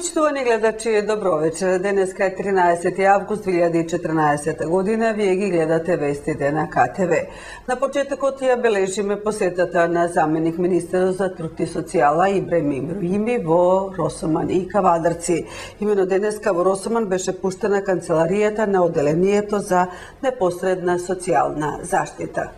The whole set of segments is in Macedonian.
Почитувани гледачи, добро вечер. Денеска е 13 август 2014 година. Вие ги гледате вестите на КТВ. На почетокот ја бележиме посетата на заменик министер за труд и социјала Ибрахим Ибраими во Росоман и Кавадарци. Имено денеска во Росоман беше пуштена канцеларијата на Оделението за непосредна социјална заштита.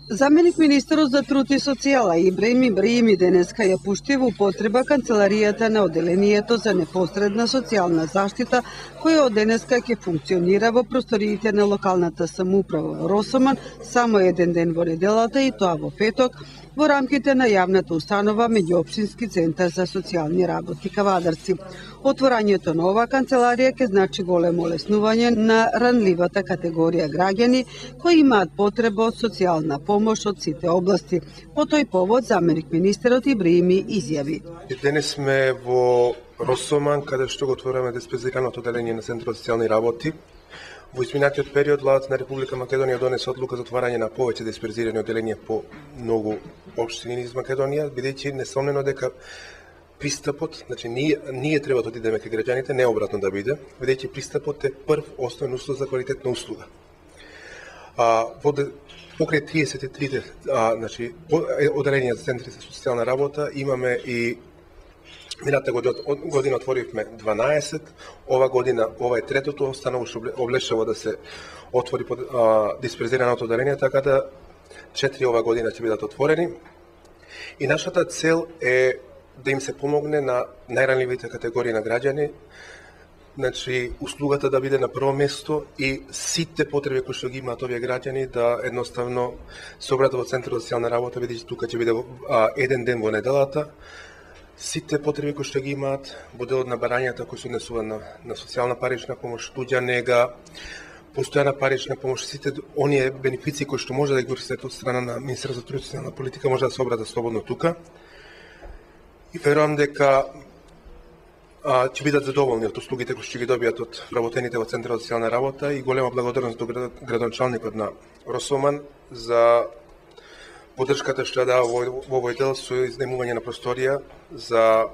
Заменик министерот за труд и социјала Ибрахим Ибраими денеска ја пушти во употреба канцеларијата на Оделението за непосредна социјална заштита, која од денеска ќе функционира во просториите на локалната самоуправа во Росоман само еден ден во неделата и тоа во петок во рамките на јавната установа Меѓуопштински центар за социјални работи Кавадарци. Отворањето на оваа канцеларија ќе значи големо олеснување на ранливата категорија граѓани кои имаат потреба од социјална помош од сите области. По тој повод заменик министерот Ибраими изјави: Денес сме во Росоман, каде што го отвораме диспезираното оделение на Центарот за социјални работи. Во изминатиот период, владата на Република Македонија донесе одлука за отварање на повеќе диспезирани оделенија по многу општини низ Македонија, бидејќи несомнено дека пристапот, значи ние треба да одидеме кај граѓаните, не обратно да биде, бидејќи пристапот е прв основен услов за квалитетна услуга. Покрај 33 значи оделенија за центри за социјална работа имаме и мината година отворивме 12, ова е третото, останало што облечува да се отвори под диспезираното оделение, така да 4 ова година ќе бидат отворени. И нашата цел е да им се помогне на најранливите категории на граѓани, значи услугата да биде на прво место и сите потреби кои што ги имаат овие граѓани да едноставно се обратат во Центарот за социјална работа, бидејќи тука ќе биде еден ден во неделата. Сите потреби кои што ги имаат во делот на барањата кои се однесуваат на социјална парична помош, туѓа нега, постојана парична помош, сите оние бенефиции кои што може да ги користат од страна на Министерството за труд и социјална политика може да се обратат слободно тука. И верувам дека ќе бидат задоволни од услугите кои што ги добијат од работените во Центарот за социјална работа и голема благодарност до градоначалникот на Росоман за поддршката што ја дава во овој дел со изнајмување на просторија за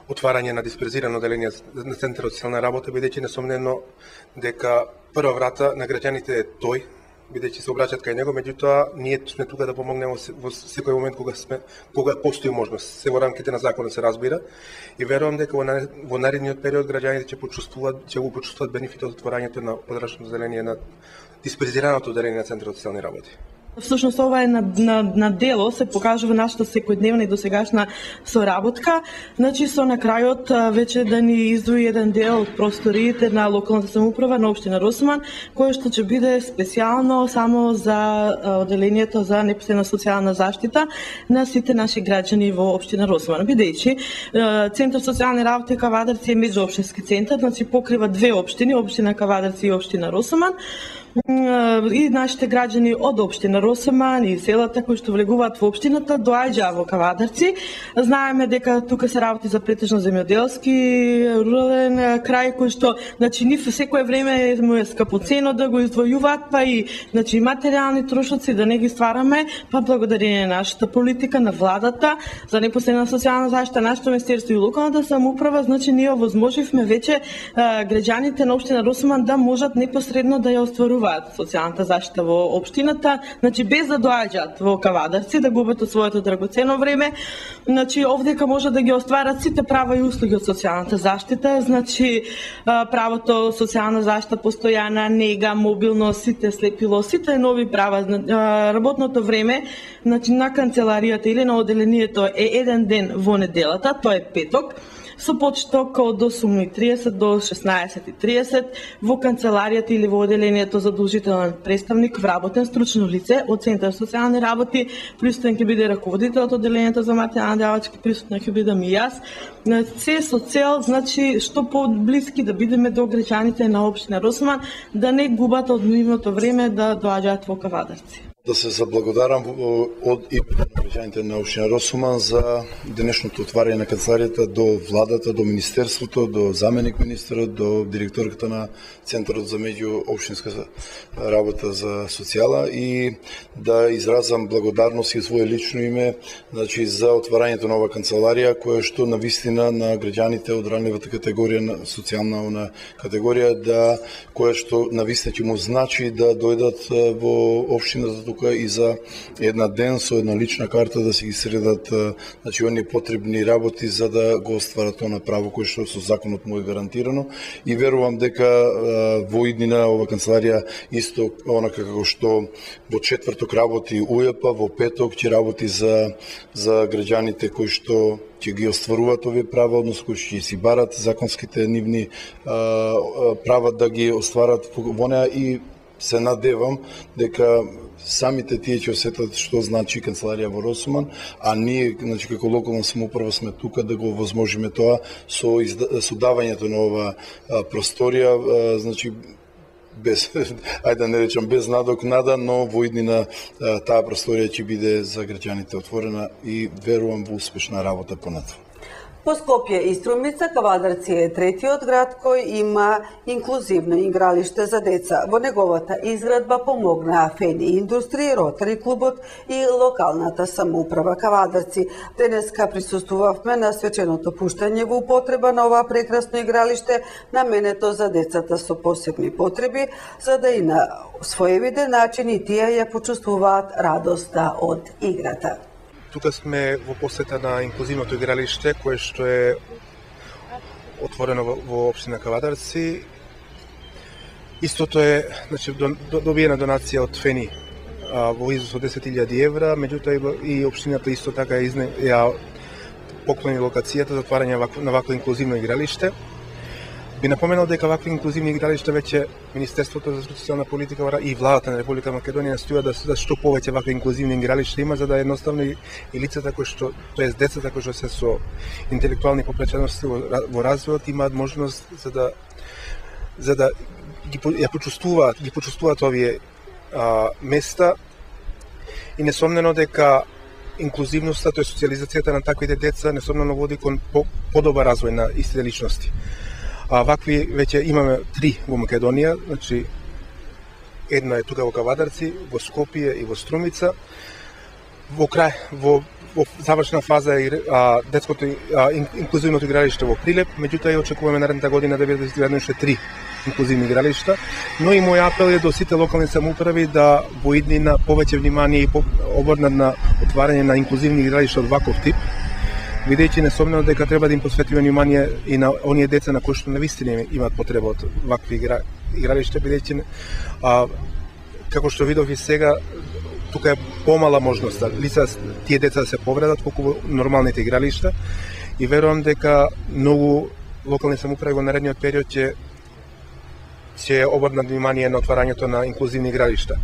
отварање на диспезирано оделение на Центарот за социјална работа, бидејќи несомнено дека прва врата на граѓаните е тој, бидејќи се обраќаат кај него, меѓутоа ние сме тука да помогнеме во секој момент кога постои можност, се во рамките на законот се разбира, и верувам дека во наредниот период граѓаните ќе го почувствуваат бенефитот од отворањето на подрачното оделение на диспезираното оделение на Центарот за социјални работи. Всушност ова е на дело, се покажува нашата секојдневна и досегашна соработка. Значи со на крајот веќе да ни издвои еден дел од просториите на локалната самоуправа на општина Росоман, кој што ќе биде специјално само за оделението за непосредна социјална заштита на сите наши граѓани во општина Росоман. Бидејќи Центар за социјални работи Кавадарци е меѓуопштински центар, значи покрива две општини, општина Кавадарци и општина Росоман. И нашите граѓани од општина Росоман и селата кои што влегуваат во општината доаѓаа во Кавадарци. Знаеме дека тука се работи за претежно земјоделски рурален крај кој што значи нив секое време му е скапоцено да го издвојуваат, па и значи материјални трошоци да не ги ствараме, па благодарение на нашата политика на владата за непосредна социјална заштита, нашето министерство и локалната самоуправа, значи ние овозможивме веќе граѓаните на општина Росоман да можат непосредно да ја остваруваат социјалната заштита во општината, значи без да доаѓаат во Кавадарци, да губат своето драгоцено време, значи овдека може да ги остварат сите права и услуги од социјалната заштита, значи правото социјална заштита, постојана нега, мобилност, сите слепило, сите нови права, работното време, значи на канцеларијата или на оделението е еден ден во неделата, тоа е петок, со почеток од 8:30 до 16:30 во канцеларијата или во оделението задолжителен представник, вработен стручно лице од Центар за социјални работи, присутен ќе биде раководител од оделението за материјални давачки, присутна ќе бидам и јас. Се со цел, значи, што поблиски да бидеме до граѓаните на општина Росоман, да не губат од нивното време да доаѓаат во Кавадарци. Да се заблагодарам од името на граѓаните на општина Росуман за денешното отварање на канцеларијата, до владата, до министерството, до заменик министерот, до директорката на Центарот за меѓуопштинска работа за социјала и да изразам благодарност и своје лично име, значи за отварањето на ова канцеларија која што навистина на граѓаните од ранливата категорија, на социјална категорија, која што навистина ќе му значи да дојдат во општината тука и за една ден со една лична карта да се ги средат значи оние потребни работи за да го остварат тоа право кое што со законот му е гарантирано и верувам дека во иднина ова канцеларија исто онака како што во четврток работи УЈП, во петок ќе работи за граѓаните кои што ќе ги остваруваат овие права, односно кои ќе си барат законските нивни права да ги остварат во неа и се надевам дека самите тие ќе осетат што значи канцеларија во Росуман, а ние, значи, како локална самоуправа сме тука да го возможиме тоа со давањето на ова просторија, значи без, ајде да не речам без надокнада, но во иднина таа просторија ќе биде за граѓаните отворена и верувам во успешна работа понатаму. По Скопје и Струмица, Кавадарци е третиот град кој има инклузивно игралиште за деца. Во неговата изградба помогнаа Фени Индустри, Ротари клубот и локалната самоуправа Кавадарци. Денеска присуствувавме на свеченото пуштање во употреба на ова прекрасно игралиште наменето за децата со посебни потреби, за да и на своевиден начин и тие ја почувствуваат радоста од играта. Тука сме во посета на инклузивното игралиште, кое што е отворено во општина Кавадарци. Истото е, значи, добиена донација од Фени во изnos од 10.000 евра, меѓутоа и општината исто така ја поклони локацијата за отварање на вакво инклузивно игралиште. Би напоменал дека вакви инклузивни игралишта веќе Министерството за социјална политика и владата на Република Македонија настојува да што повеќе вакви инклузивни игралишта има, за да едноставно и лицата кои што, тоест децата кои што се со интелектуални попречености во развојот имаат можност за да ги почувствуваат овие места и несомнено дека инклузивноста, тоест социјализацијата на таквите деца несомнено води кон подобар развој на истите личности. Вакви веќе имаме 3 во Македонија, значи една е тука во Кавадарци, во Скопје и во Струмица. Во завршна фаза е детското инклузивното игралиште во Прилеп, меѓутоа очекуваме наредната година да бидат изградени уште 3 инклузивни игралишта, но и мој апел е до сите локални самоуправи да во иднина повеќе внимание и обрнат на отварање на инклузивни игралишта од ваков тип, видејќи несомнено дека треба да им посветиме внимание и на оние деца на кои што навистина имаат потреба од вакви игралишта, бидејќи како што видов и сега, тука е помала можност тие деца да се повредат колку во нормалните игралишта и верувам дека многу локални самоуправи во наредниот период ќе обрнат внимание на отварањето на инклузивни игралишта.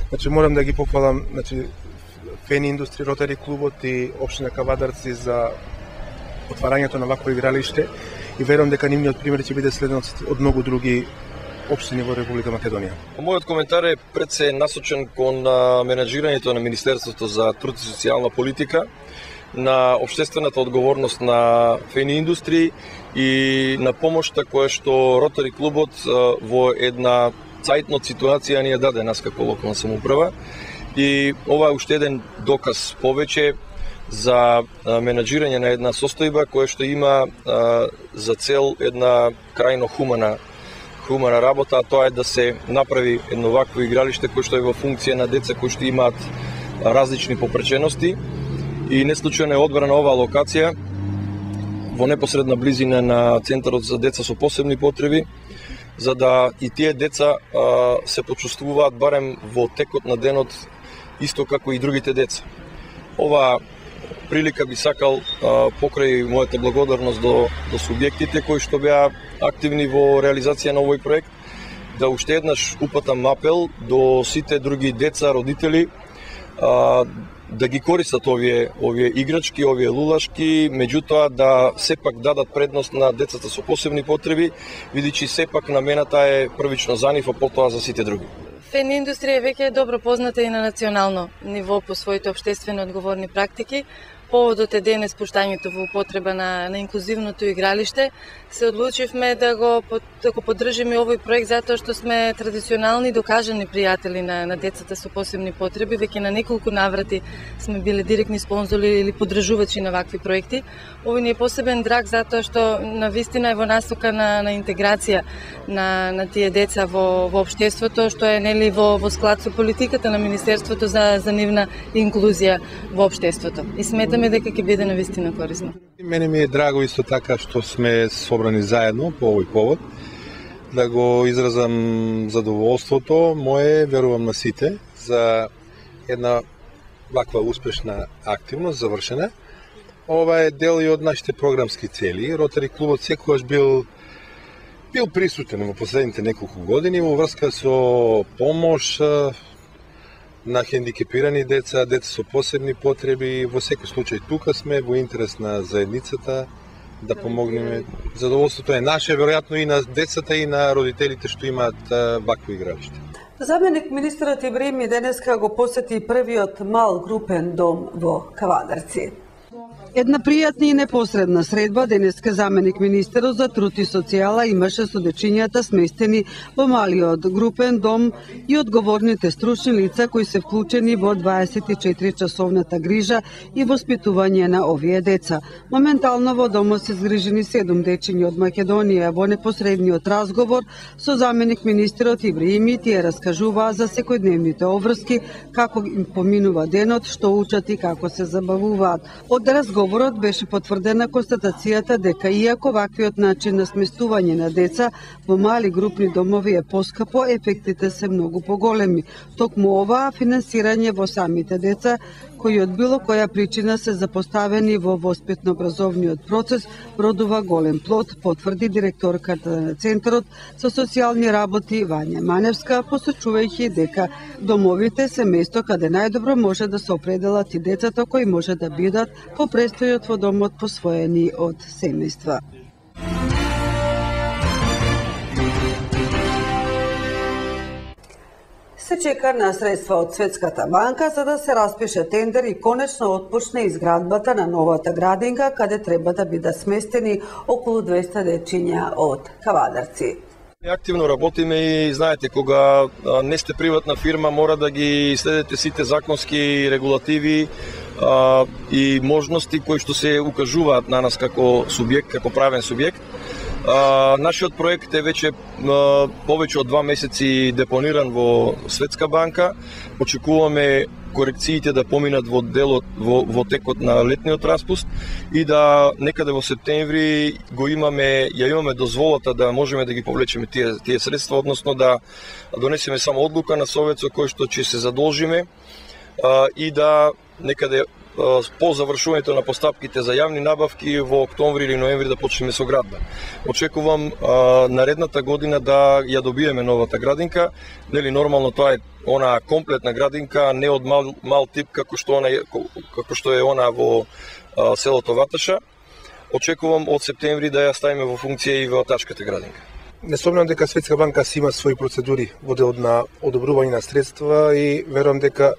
Значи морам да ги похвалам, значи Фени Индустри, Ротари клубот и општина Кавадарци за отварањето на вакво игралиште и верувам дека нивниот пример ќе биде следен од многу други општини во Република Македонија. Мојот коментар е пред се насочен кон менаџирањето на Министерството за труд и социјална политика, на општествената одговорност на Фени Индустри и на помошта која што Ротари клубот во една цајтно ситуација ни ја даде нас како локална самоуправа. И ова е уште еден доказ повеќе за менаџирање на една состојба која што има за цел една крајно хумана работа, а тоа е да се направи едно вакво игралиште кој што е во функција на деца кои што имаат различни попречености и не случајно е одбрана оваа локација во непосредна близина на Центарот за деца со посебни потреби, за да и тие деца се почувствуваат барем во текот на денот исто како и другите деца. Ова прилика би сакал покрај мојата благодарност до субјектите кои што беа активни во реализација на овој проект, да уште еднаш упатам апел до сите други деца, родители, да ги користат овие играчки, овие лулашки, меѓутоа да сепак дадат предност на децата со посебни потреби, видејќи сепак намената е првично за нив, а потоа за сите други. Фен индустрија веќе е добро позната и на национално ниво по своите општествено одговорни практики. Поводот е денес пуштањето во употреба на инклузивното игралиште. Се одлучивме да го поддржиме овој проект затоа што сме традиционални докажани пријатели на децата со посебни потреби. Веќе на неколку наврати сме биле директни спонзори или поддржувачи на вакви проекти. Овој ни е посебен драг затоа што навистина е во насока на интеграција на тие деца во општеството, што е нели во склад со политиката на Министерството за нивна инклузија во општеството. И сметаме дека ќе биде навистина корисно. Мене ми е драго исто така што сме собрани заедно по овој повод, да го изразам задоволството мое, верувам на сите, за една ваква успешна активност завршена. Ова е дел и од нашите програмски цели. Ротари клубот секогаш бил присутен во последните неколку години во врска со помош на хендикепирани деца, деца со посебни потреби. Во секој случај тука сме во интерес на заедницата да помогнеме. Задоволството е наше, веројатно и на децата и на родителите што имаат вакво игралиште. Заменик министерот Ибрими денеска го посети првиот мал групен дом во Кавадарци. Една пријатна и непосредна средба денеска заменик министерот за труд и социјала имаше со дечињата сместени во малиот групен дом и одговорните стручни лица кои се вклучени во 24-часовната грижа и воспитување на овие деца. Моментално во домот се згрижени 7 дечиња од Македонија. Во непосредниот разговор со заменик министерот Ибрими тие раскажуваа за секојдневните обврски, како им поминува денот, што учат и како се забавуваат. Од разговорот беше потврдена констатацијата дека иако ваквиот начин на сместување на деца во мали групни домови е поскапо, ефектите се многу поголеми. Токму оваа финансирање во самите деца кои од било која причина се запоставени во воспитно-образовниот процес родува голем плод, потврди директорката на Центарот со социјални работи Вања Маневска, посочувајќи дека домовите се место каде најдобро може да се определат и децата кои може да бидат по престојот во домот посвоени од семејства. Се чека на средства од Светската банка за да се распише тендер и конечно отпочне изградбата на новата градинка каде треба да бидат сместени околу 200 дечиња од Кавадарци. Активно работиме и знаете, кога не сте приватна фирма, мора да ги следите сите законски регулативи и можности кои што се укажуваат на нас како субјект, како правен субјект. Нашиот проект е веќе повеќе од 2 месеци депониран во Светска банка. Очекуваме корекциите да поминат во делот во текот на летниот распуст и да некаде во септември ја имаме дозволата да можеме да ги повлечеме тие средства, односно да донесеме само одлука на Совет со кој што ќе се задолжиме и да некаде по завршувањето на постапките за јавни набавки во октомври или ноември да почнеме со градба. Очекувам наредната година да ја добиеме новата градинка. Нели нормално тоа е она комплетна градинка, не од мал тип како што е она во селото Ваташа. Очекувам од септември да ја ставиме во функција и во Тачката градинка. Не сомнам дека Светска банка си има своји процедури во делот на одобрување на средства и верувам дека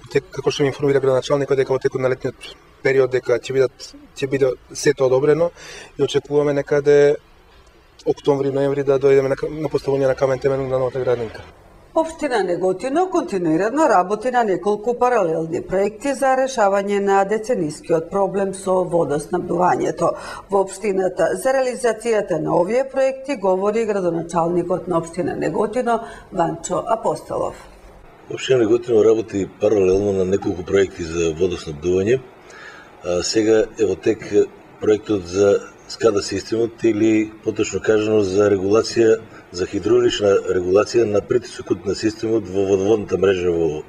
како што ми информира градоначалникот дека во текот на летниот период дека ќе биде сето одобрено и очекуваме некаде октомври, ноември да дојдеме на поставување на камен темел на новата градинка. Општина Неготино континуирано работи на неколку паралелни проекти за решавање на деценискиот проблем со водоснабдувањето. Во општината за реализацијата на овие проекти говори градоначалникот на општина Неготино Ванчо Апостолов. Општина Неготино работи паралелно на неколку проекти за водоснабдување. Сега е во тек проектот за скада системот или поточно кажано за регулација, за хидравлична регулација на притисокот на системот во водоводната мрежа во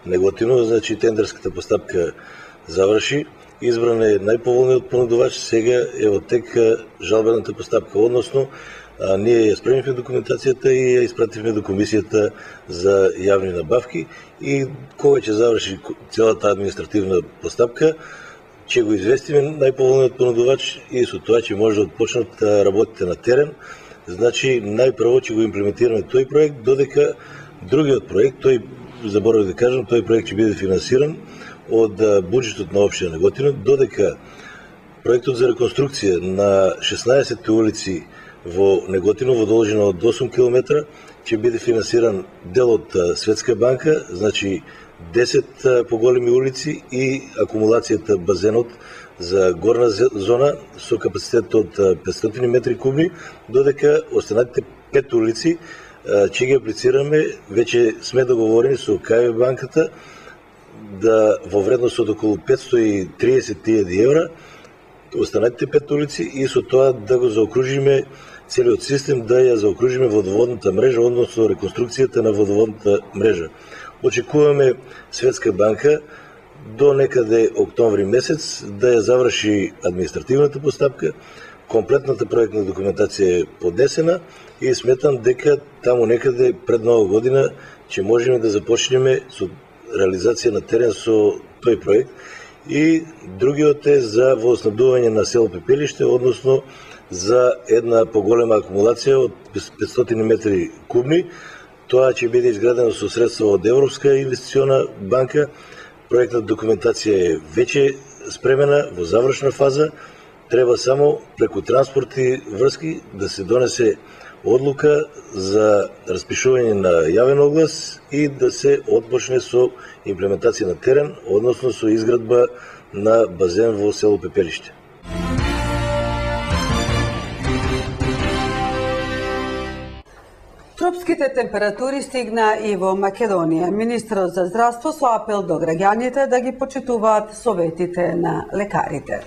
Неготино. Значи тендерската постапка заврши, избран е најповолниот понудувач, сега е во тек жалбената постапка, односно ние ја спремивме документацијата и ја испративме до комисијата за јавни набавки и кога ќе заврши целата административна постапка, ќе го известиме најповолниот понудувач и со тоа ќе може да почнат работите на терен. Значи, најпрво ќе го имплементираме тој проект, додека Другиот проект, тој заборавив да кажам, тој проект ќе биде финансиран од буџетот на општина Неготино, додека проектот за реконструкција на 16 улици во Неготино во должина од 8 км ќе биде финансиран дел од Светска банка, значи 10 поголеми улици и акумулацијата базенот за горна зона со капацитет од 500 метри кубни, додека останатите 5 улици ќе ги аплицираме, веќе сме договорени со КФ банката да во вредност од околу 530.000 евра останатите 5 улици и со тоа да го заокружиме целиот систем, да ја заокружиме водоводната мрежа, односно реконструкцијата на водоводната мрежа. Очекуваме Светска банка до некаде октомври месец да ја заврши административната постапка, комплетната проектна документација е поднесена и сметам дека таму некаде пред Нова година ќе можеме да започнеме со реализација на терен со тој проект. И другиот е за водоснабдување на село Пепелиште, односно за една поголема акумулација од 500 метри кубни. Тоа ќе биде изградено со средства од Европска инвестициона банка. Проектната документација е веќе спремена, во завршна фаза. Треба само преку транспорти врски да се донесе одлука за распишување на јавен оглас и да се отпочне со имплементација на терен, односно со изградба на базен во село Пепелиште. Тропските температури стигна и во Македонија. Министерот за здравство со апел до граѓаните да ги почитуваат советите на лекарите.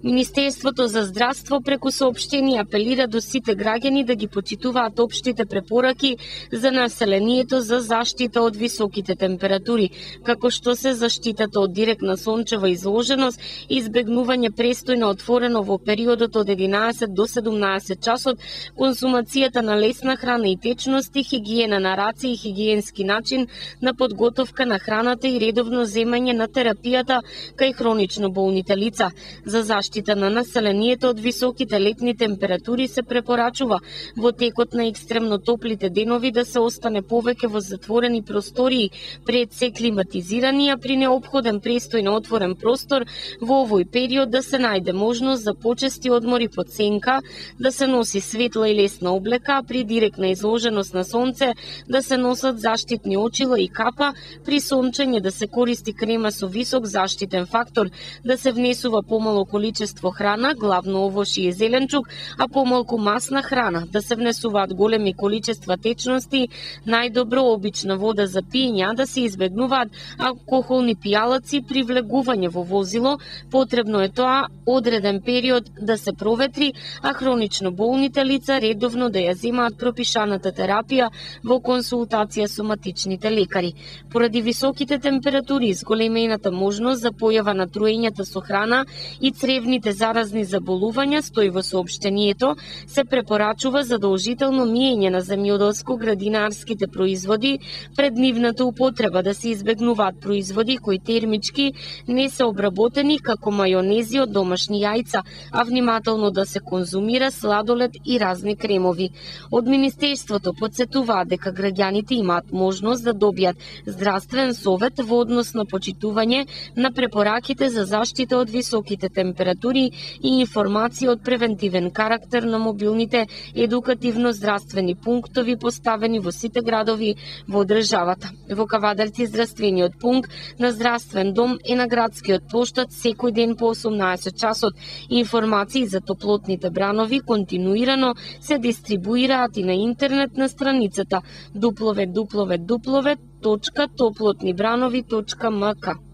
Министерството за здравство преку соопштение апелира до сите граѓани да ги почитуваат општите препораки за населението за заштита од високите температури, како што се заштитата од директна сончева изложеност, избегнување престој на отворено во периодот од 11 до 17 часот, консумацијата на лесна храна и течности, хигиена на раце и хигиенски начин на подготовка на храната и редовно земање на терапијата кај хронично болните лица. За заштита на населението од високите летни температури се препорачува во текот на екстремно топлите денови да се остане повеќе во затворени простории, пред се климатизирани, а при неопходен престој на отворен простор во овој период да се најде можност за почести одмори под сенка, да се носи светла и лесна облека, а при директна изложеност на сонце да се носат заштитни очила и капа, при сончење да се користи крема со висок заштитен фактор, да се внесува помало количество храна, главно овошје и зеленчук, а помалку масна храна, да се внесуваат големи количества течности, најдобро обична вода за пиење, да се избегнуваат алкохолни пијалаци при влегување во возило, потребно е тоа одреден период да се проветри, а хронично болните лица редовно да ја земаат пропишаната терапија во консултација со матичните лекари. Поради високите температури и зголемената можност за појава на труењата со храна и цревните заразни заболувања, стои во соопштението, се препорачува задолжително миење на земјоделско-градинарските производи пред нивната употреба, да се избегнуваат производи кои термички не се обработени, како мајонези од домашни јајца, а внимателно да се конзумира сладолед и разни кремови. Од Министерството подсетуваат дека граѓаните имаат можност да добијат здравствен совет во однос на почитување на препораките за заштита од високите температури и информација од превентивен карактер на мобилните едукативно-здравствени пунктови поставени во сите градови во државата. Во Кавадарци здравствениот пункт на здравствен дом е на градскиот плоштад секој ден по 18 часот. Информации за топлотните бранови континуирано се дистрибуираат и на интернет на страницата www.toplotnibранови.mk.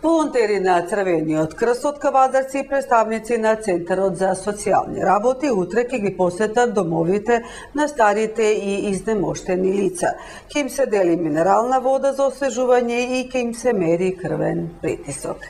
Волонтери на Црвениот крст од Кавадарци и представници на Центарот за социјални работи утре ќе ги посетат домовите на старите и изнемоштени лица. Ќе им се дели минерална вода за освежување и ќе им се мери крвен притисок.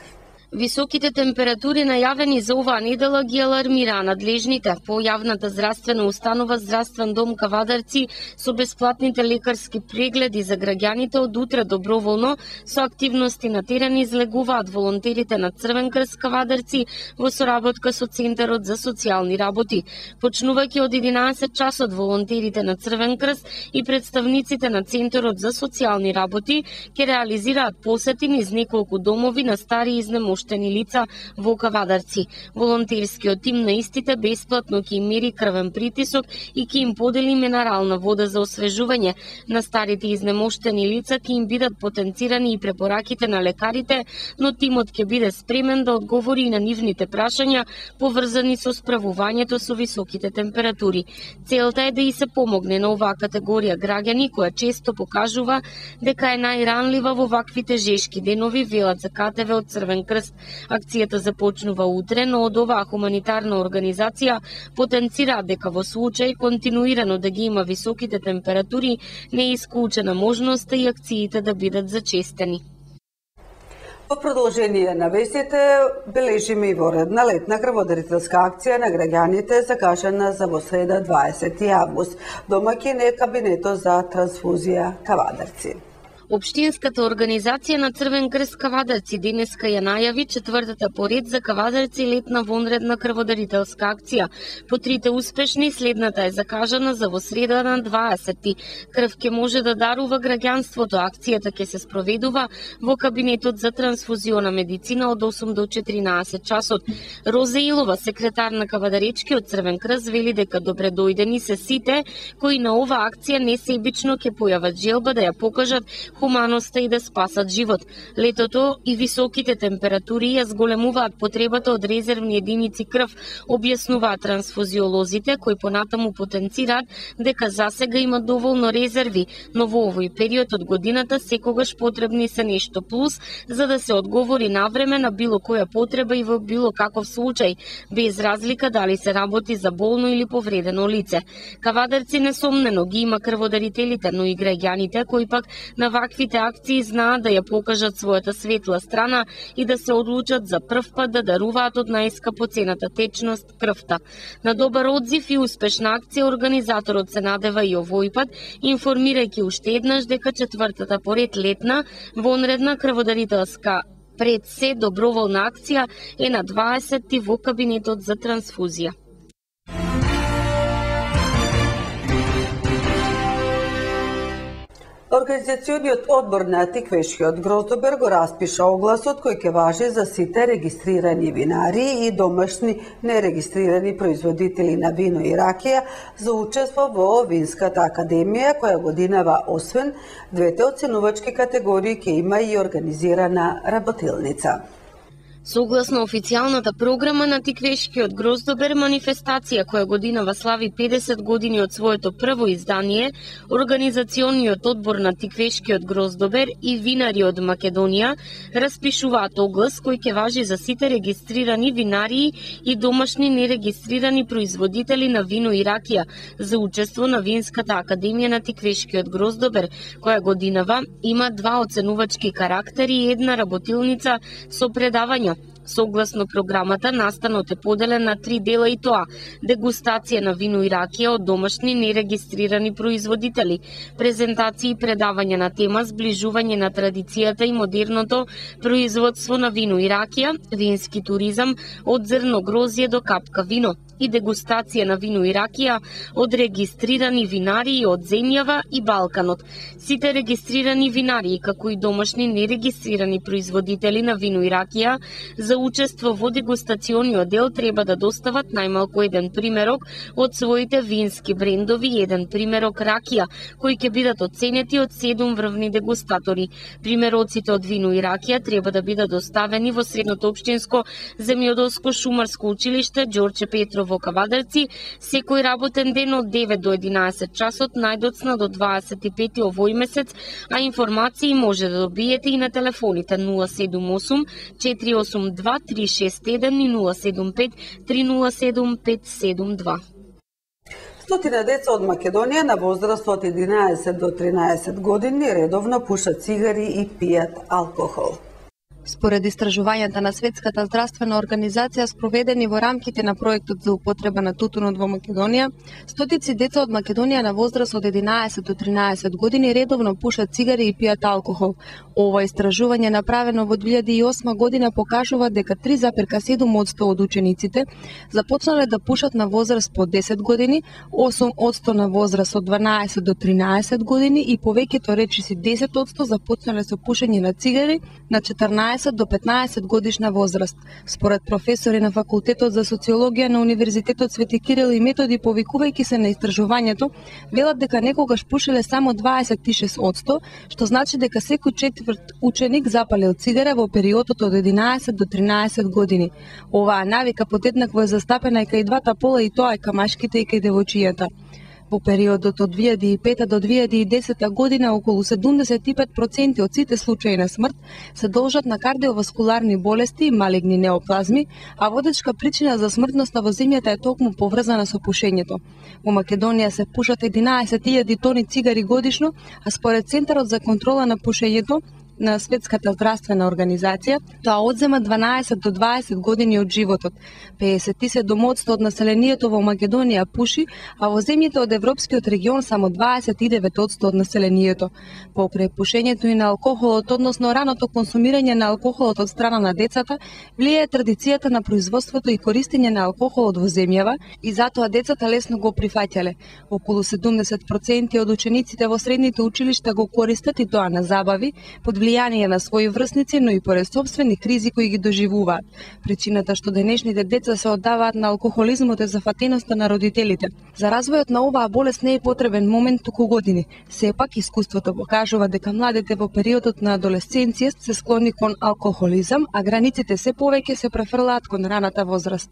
Високите температури најавени за оваа недела ги алармира надлежните по јавната здравствена установа Здравствен дом Кавадарци со бесплатните лекарски прегледи за граѓаните од утре доброволно со активности на терен излегуваат волонтерите на Црвен крст Кавадарци во соработка со Центарот за социјални работи. Почнувајќи од 11 часот волонтерите на Црвен крст и представниците на Центарот за социјални работи ќе реализираат посети низ неколку домови на стари изнемоштени лица во Кавадарци. Волонтерскиот тим на истите бесплатно ќе им мери крвен притисок и ќе им подели минерална вода за освежување. На старите изнемоштени лица ќе им бидат потенцирани и препораките на лекарите, но тимот ќе биде спремен да одговори и на нивните прашања поврзани со справувањето со високите температури. Целта е да и се помогне на оваа категорија граѓани која често покажува дека е најранлива во ваквите жешки денови, велат за КТВ од Црвен крст. Акцијата започнува утре, но од оваа хуманитарна организација потенцираат дека во случај континуирано да ги има високите температури, не е исклучена можноста и акциите да бидат зачестени. Во продолжение на вестите бележиме и воредна летна крводарителска акција на граѓаните закажана за во среда 20 август. Домаќин е кабинетот за трансфузија Кавадарци. Општинската организација на Црвен крст Кавадарци денеска ја најави четвртата поред за Кавадарци летна вонредна крводарителска акција. По трите успешни, следната е закажана за во среда на 20. Крв ќе може да дарува граѓанството. Акцијата ќе се спроведува во кабинетот за трансфузиона медицина од 8 до 14 часот. Розе Илова, секретар на Кавадаречкиот Црвен крст, вели дека добре дојдени се сите кои на оваа акција несебично ќе појават желба да ја покажат хуманоста и да спасат живот. Летото и високите температури ја зголемуваат потребата од резервни единици крв, објаснуваат трансфузиолозите, кои понатаму потенцираат дека засега има доволно резерви, но во овој период од годината секогаш потребни се нешто плюс, за да се одговори навреме на било која потреба и во било каков случај, без разлика дали се работи за болно или повредено лице. Кавадарци несомнено ги има крводарителите, но и граѓаните кои пак на ваквите акции знаат да ја покажат својата светла страна и да се одлучат за прв пат да даруваат од најскапоцената течност крвта. На добар одзив и успешна акција организаторот се надева и овој пат, информирајќи уште еднаш дека четвртата поред летна вонредна крводарителска пред се доброволна акција е на 20 во кабинетот за трансфузија. Организациониот одбор на Тиквешкиот Гроздобер го распиша огласот кој ќе важи за сите регистрирани винари и домашни нерегистрирани производители на вино и ракија за учество во Винската академија, која годинава освен двете оценувачки категории ќе има и организирана работилница. Согласно официјалната програма на Тиквешкиот Гроздобер, манифестација која годинава слави 50 години од своето прво издание, Организационниот одбор на Тиквешкиот Гроздобер и винари од Македонија распишуваат оглас кој ќе важи за сите регистрирани винарии и домашни нерегистрирани производители на вино и ракија за учество на Винската академија на Тиквешкиот Гроздобер, која годинава има два оценувачки карактери и една работилница со предавања. Согласно програмата, настанот е поделен на 3 дела и тоа: дегустација на вино и ракија од домашни нерегистрирани производители, презентации и предавања на тема зближување на традицијата и модерното производство на вино и ракија, вински туризам од зрно грозје до капка вино и дегустација на вино и ракија од регистрирани винарии од земјава и Балканот. Сите регистрирани винарии, како и домашни нерегистрирани производители на вино и ракија, за учество во дегустациониот дел треба да достават најмалку еден примерок од своите вински брендови и еден примерок ракија, кои ќе бидат оценети од 7 врвни дегустатори. Примероците од вино и ракија треба да бидат доставени во Средното општинско земјоделско шумарско училиште Ѓорче Петров во Кавадарци секој работен ден од 9 до 11 часот, најдоцна до 25 овој месец, а информации може да добиете и на телефоните 078 482 361 и 075 307 572. Стотина деца од Македонија на возраст од 11 до 13 години редовно пушат цигари и пијат алкохол. Според истражувањата на Светската здравствена организација спроведени во рамките на проектот за употреба на тутунот во Македонија, стотици деца од Македонија на возраст од 11 до 13 години редовно пушат цигари и пијат алкохол. Ова истражување направено во 2008 година покажува дека 3,7% од учениците започнале да пушат на возраст по 10 години, 8% на возраст од 12 до 13 години и повеќето речиси 10% започнале со пушење на цигари на 14 до 15 годишна возраст. Според професори на Факултетот за социологија на Универзитетот Свети Кирил и Методи, повикувајќи се на истражувањето, велат дека некогаш пушеле само 26%, што значи дека секој четврт ученик запалил цигара во периодот од 11 до 13 години. Оваа навика подеднакво е застапена и кај двата пола, и тоа е кај машките и кај девојчијата. Во периодот од 2005 до 2010 година околу 75% од сите случаи на смрт се должат на кардиоваскуларни болести и малигни неоплазми, а водечка причина за смртноста во земјата е токму поврзана со пушењето. Во Македонија се пушат 11.000 тони цигари годишно, а според Центарот за контрола на пушењето на Светската здравствена организација, тоа одзема 12 до 20 години од животот. 57% од населението во Македонија пуши, а во земјите од Европскиот регион само 29% од населението. Покрај пушењето и на алкохолот, односно раното консумирање на алкохолот од страна на децата, влијае традицијата на производството и користење на алкохолот во земјава и затоа децата лесно го прифаќале. Околу 70% од учениците во средните училишта го користат и тоа на забави, под влијание на своји врсници, но и поред собствени кризи кои ги доживуваат. Причината што денешните деца се оддаваат на алкохолизмот е зафатеноста на родителите. За развојот на оваа болест не е потребен момент, туку години. Сепак искуството покажува дека младите во периодот на адолесценција се склони кон алкохолизам, а границите се повеќе се префрлаат кон раната возраст.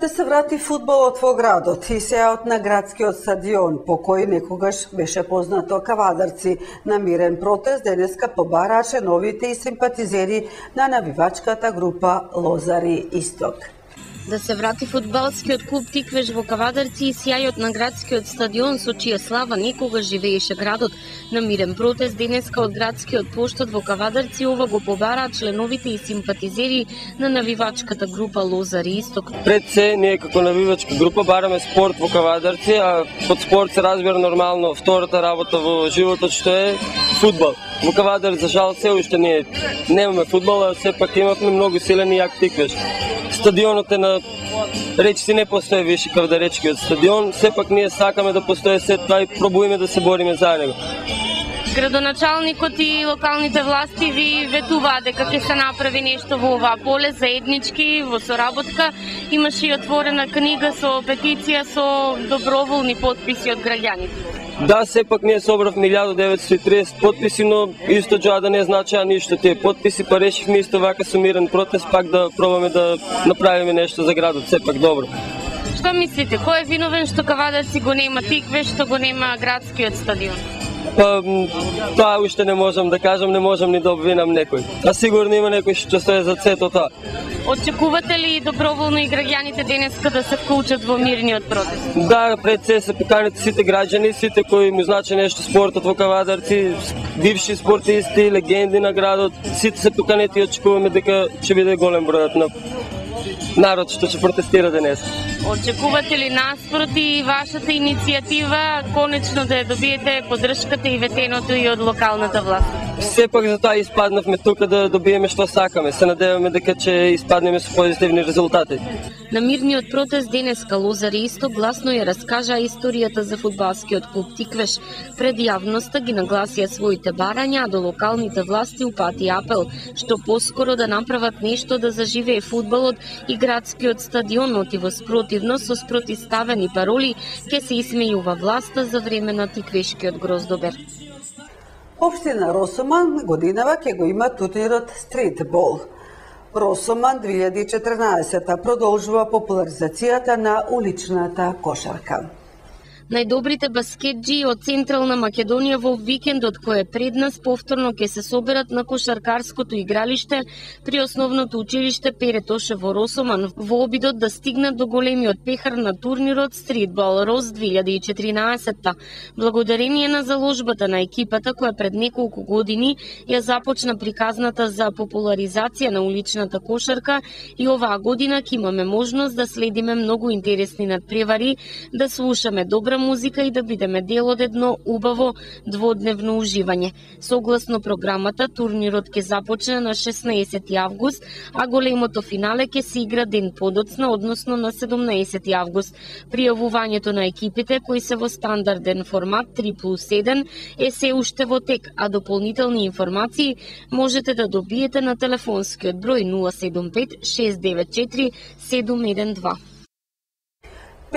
Да се врати фудбалот во градот и сејаот на градскиот стадион, по кој некогаш беше познато Кавадарци. На мирен протест денеска побараа членовите и симпатизери на навивачката група Лозари Исток. Да се врати фудбалскиот клуб Тиквеш во Кавадарци и сјајот на градскиот стадион со чија слава некогаш живееше градот. На мирен протест денеска од градскиот поштот во Кавадарци ова го побараа членовите и симпатизери на навивачката група Лозари Исток. Пред се, ние како навивачка група бараме спорт во Кавадарци, а под спорт се разбира нормално втората работа во животот што е фудбал. Во Кавадарци за жал се уште ние немаме фудбал, а сепак имавме многу силен и јак Тиквеш. Стадионот е на речиси не постои више Кавадаречкиот стадион, сепак ние сакаме да постои сет тоа и пробуваме да се бориме за него. Градоначалникот и локалните власти ви ветуваат дека ќе се направи нешто во оваа поле заеднички, во соработка. Имаше и отворена книга со петиција со доброволни потписи од граѓаните. Да, сепак ние собравме 1930 потписи, но исто џоа да не значеа ништо тие потписи, па решивме исто вака со мирен протест пак да пробаме да направиме нешто за градот, сепак добро. Што мислите, кој е виновен што Кавадарци го нема Тиквеш, што го нема градскиот стадион? Па, тоа уште не можам да кажам, не можам ни да обвинам некој. А сигурно има некој што стои за сето тоа. Очекувате ли доброволно и граѓаните денеска да се вклучат во мирниот протест? Да, пред се се поканите сите граѓани, сите кои му значи нешто спортот во Кавадарци, бивши спортисти, легенди на градот, сите се поканите и очекуваме дека ќе биде голем бројот на народ што ќе протестира денес. Очекувате ли наспроти вашата иницијатива конечно да ја добиете поддршката и ветеното и од локалната власт? Сепак за тоа испаднавме тука да добиеме што сакаме. Се надеваме дека ќе испаднеме со позитивни резултати. На мирниот протест денеска Лозари Исток гласно ја раскажа историјата за фудбалскиот клуб Тиквеш. Пред јавноста ги нагласија своите барања, а до локалните власти упати апел што поскоро да направат нешто да заживее фудбалот и градскиот стадион, и воспротивно со спротивставени пароли ќе се исмејува власта за време на Тиквешкиот гроздобер. Општина Росоман годинава ќе го има турнирот стритбол. Росоман 2014 продолжува популаризацијата на уличната кошарка. Најдобрите баскетџи од Централна Македонија во викендот кој е пред нас повторно ќе се соберат на кошаркарското игралиште при основното училиште Пере Тоше во Росоман во обидот да стигнат до големиот пехар на турнирот Streetball Rose 2014. Благодарение на заложбата на екипата која пред неколку години ја започна приказната за популаризација на уличната кошарка и оваа година ќе имаме можност да следиме многу интересни надпревари, да слушаме добра музика и да бидеме дел од едно убаво дводневно уживање. Согласно програмата, турнирот ќе започне на 16 август, а големото финале ќе се игра ден подоцна, односно на 17 август. Пријавувањето на екипите кои се во стандарден формат 3+1 е се уште во тек, а дополнителни информации можете да добиете на телефонскиот број 075 694 712.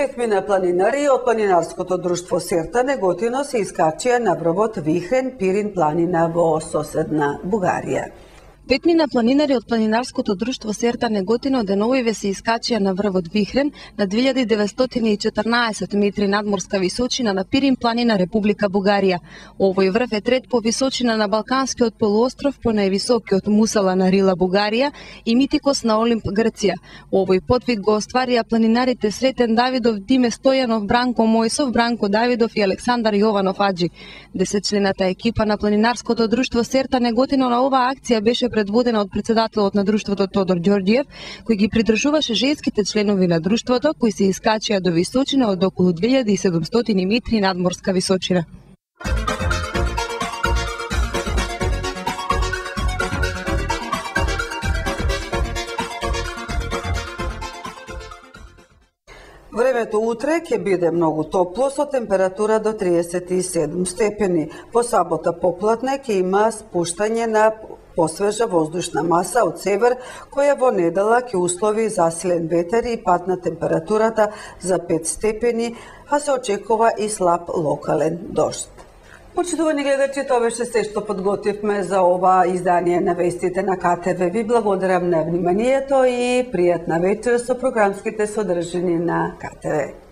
Петмина планинари од планинарското друштво Серта Неготино се искачија на врвот Вихрен Пирин планина во соседна Бугарија. Петмина планинари од планинарското друштво Серта Неготино деновиве се искачија на врвот Вихрен на 2914 метри надморска височина на Пирин планина Република Бугарија. Овој врв е трет по височина на Балканскиот полуостров по највисокиот Мусала на Рила Бугарија и Митикос на Олимп Грција. Овој подвиг го остварија планинарите Сретен Давидов, Диме Стојанов, Бранко Мојсов, Бранко Давидов и Александар Јованов Аджи. 10-члената екипа на планинарското друштво Серта Неготино на оваа акција беше предводена од председателот на друштвото Тодор Ѓорѓиев, кој ги придржуваше женските членови на друштвото, кои се искачија до височина од околу 2700 метри надморска височина. Времето утре ќе биде многу топло со температура до 37 степени. Во сабота поплатне ќе има спуштање на посвежа воздушна маса од север, која во недела ќе услови засилен ветер и пад на температурата за 5 степени, а се очекува и слаб локален дожд. Почитувани гледачи, тоа беше се што подготвивме за ова издание на вестите на КТВ. Ви благодарам на вниманието и пријатна вечер со програмските содржини на КТВ.